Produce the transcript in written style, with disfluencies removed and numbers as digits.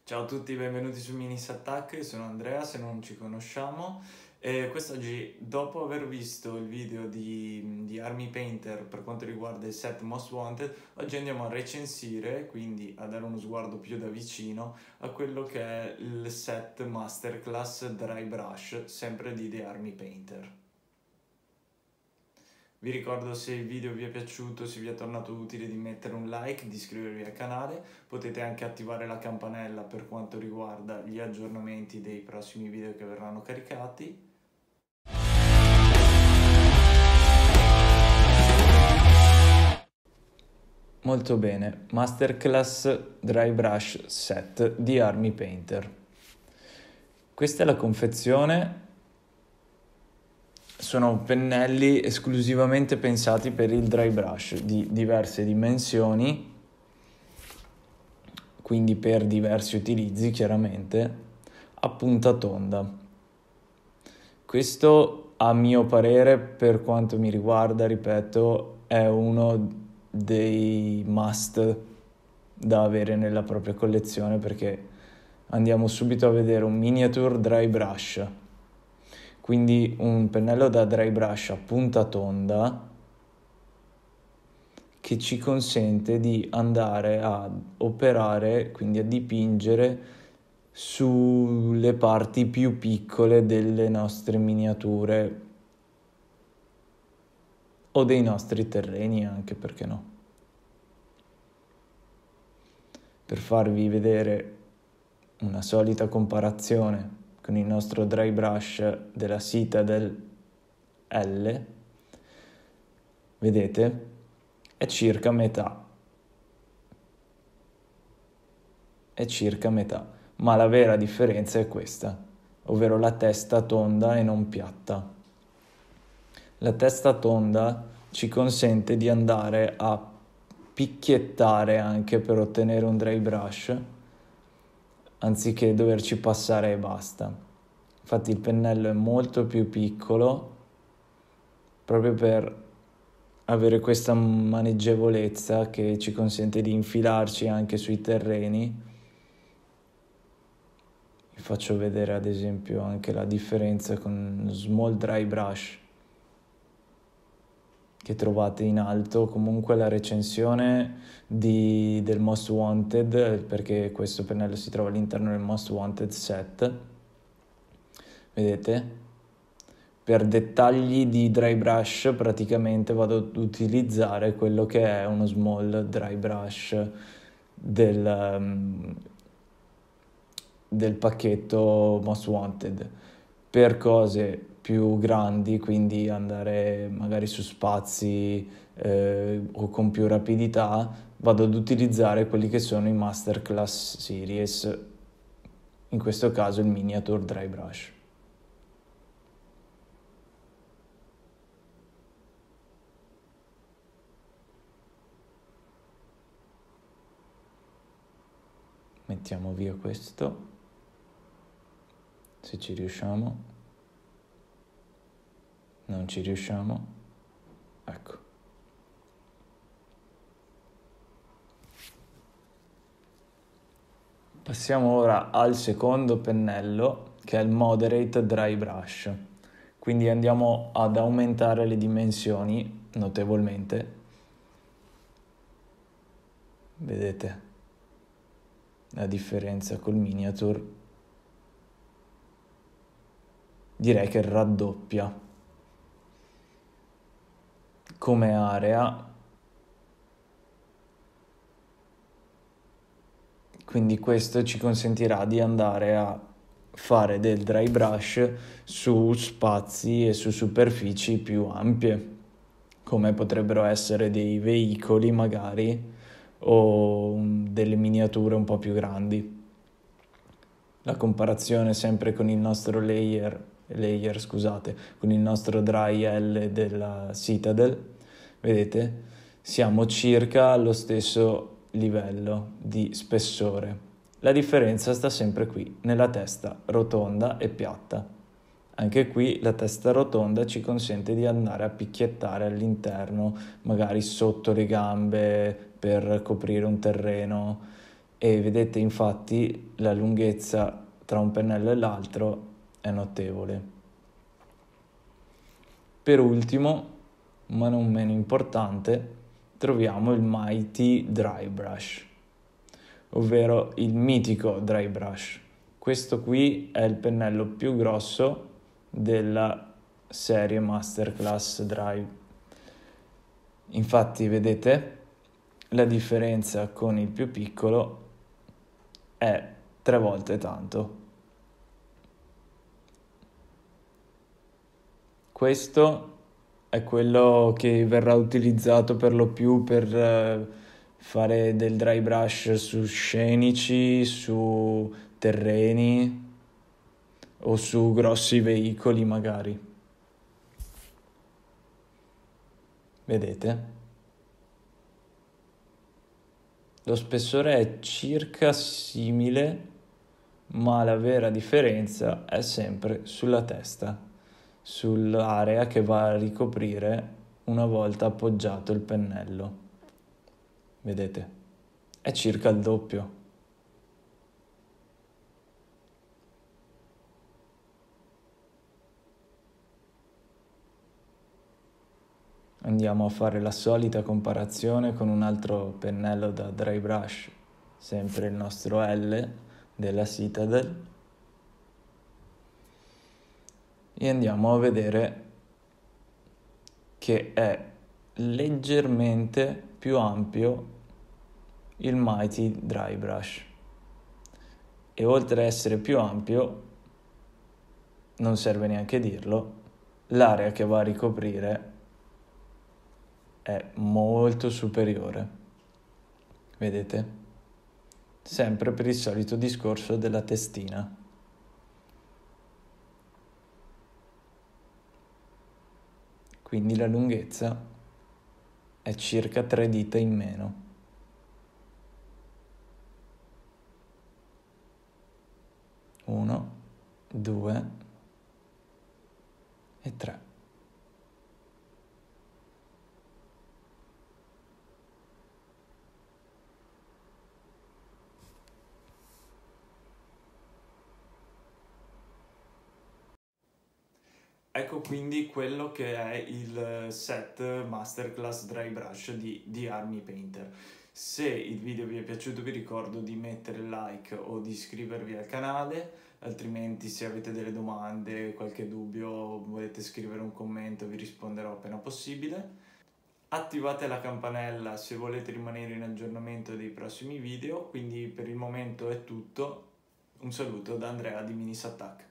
Ciao a tutti, benvenuti su Minis Attack, io sono Andrea, se non ci conosciamo. E quest'oggi, dopo aver visto il video di Army Painter per quanto riguarda il set Most Wanted, oggi andiamo a recensire, quindi a dare uno sguardo più da vicino a quello che è il set Masterclass Dry Brush, sempre di The Army Painter. Vi ricordo, se il video vi è piaciuto, se vi è tornato utile, di mettere un like, di iscrivervi al canale. Potete anche attivare la campanella per quanto riguarda gli aggiornamenti dei prossimi video che verranno caricati. Molto bene, Masterclass Dry Brush Set di Army Painter. Questa è la confezione. Sono pennelli esclusivamente pensati per il dry brush di diverse dimensioni, quindi per diversi utilizzi chiaramente, a punta tonda. Questo, a mio parere, per quanto mi riguarda, ripeto, è uno dei must da avere nella propria collezione, perché andiamo subito a vedere un miniature dry brush. Quindi un pennello da dry brush a punta tonda che ci consente di andare a operare, quindi a dipingere sulle parti più piccole delle nostre miniature o dei nostri terreni anche, perché no. Per farvi vedere una solita comparazione con il nostro dry brush della Citadel L, vedete, è circa metà, ma la vera differenza è questa, ovvero la testa tonda e non piatta. La testa tonda ci consente di andare a picchiettare anche per ottenere un dry brush, anziché doverci passare e basta. Infatti il pennello è molto più piccolo, proprio per avere questa maneggevolezza che ci consente di infilarci anche sui terreni. Vi faccio vedere ad esempio anche la differenza con Small Dry Brush che trovate in alto, comunque la recensione del Most Wanted, perché questo pennello si trova all'interno del Most Wanted set. Vedete? Per dettagli di dry brush praticamente vado ad utilizzare quello che è uno small dry brush del pacchetto Most Wanted. Per cose più grandi, quindi andare magari su spazi o con più rapidità, vado ad utilizzare quelli che sono i Masterclass Series, in questo caso il Miniature Dry Brush. Mettiamo via questo, se ci riusciamo. Non ci riusciamo. Ecco. Passiamo ora al secondo pennello, che è il Moderate Dry Brush. Quindi andiamo ad aumentare le dimensioni notevolmente. Vedete la differenza col miniature? Direi che raddoppia come area, quindi questo ci consentirà di andare a fare del dry brush su spazi e su superfici più ampie, come potrebbero essere dei veicoli magari o delle miniature un po' più grandi. La comparazione sempre con il nostro con il nostro dry L della Citadel, vedete, siamo circa allo stesso livello di spessore. La differenza sta sempre qui, nella testa rotonda e piatta. Anche qui la testa rotonda ci consente di andare a picchiettare all'interno, magari sotto le gambe per coprire un terreno, e vedete infatti la lunghezza tra un pennello e l'altro è notevole. Per ultimo, ma non meno importante, troviamo il Mighty Dry Brush, ovvero il mitico dry brush. Questo qui è il pennello più grosso della serie Masterclass Dry. Infatti vedete la differenza con il più piccolo è 3 volte tanto. Questo è quello che verrà utilizzato per lo più per fare del dry brush su scenici, su terreni o su grossi veicoli magari. Vedete? Lo spessore è circa simile, ma la vera differenza è sempre sulla testa, sull'area che va a ricoprire una volta appoggiato il pennello. Vedete? È circa il doppio. Andiamo a fare la solita comparazione con un altro pennello da dry brush, sempre il nostro L della Citadel, e andiamo a vedere che è leggermente più ampio il Mighty Dry Brush, e oltre a essere più ampio, non serve neanche dirlo, l'area che va a ricoprire è molto superiore. Vedete? Sempre per il solito discorso della testina. Quindi la lunghezza è circa 3 dita in meno. 1, 2 e 3. Ecco quindi quello che è il set Masterclass Dry Brush di Army Painter. Se il video vi è piaciuto vi ricordo di mettere like o di iscrivervi al canale, altrimenti se avete delle domande, qualche dubbio, volete scrivere un commento, vi risponderò appena possibile. Attivate la campanella se volete rimanere in aggiornamento dei prossimi video, quindi per il momento è tutto. Un saluto da Andrea di Minis Attack.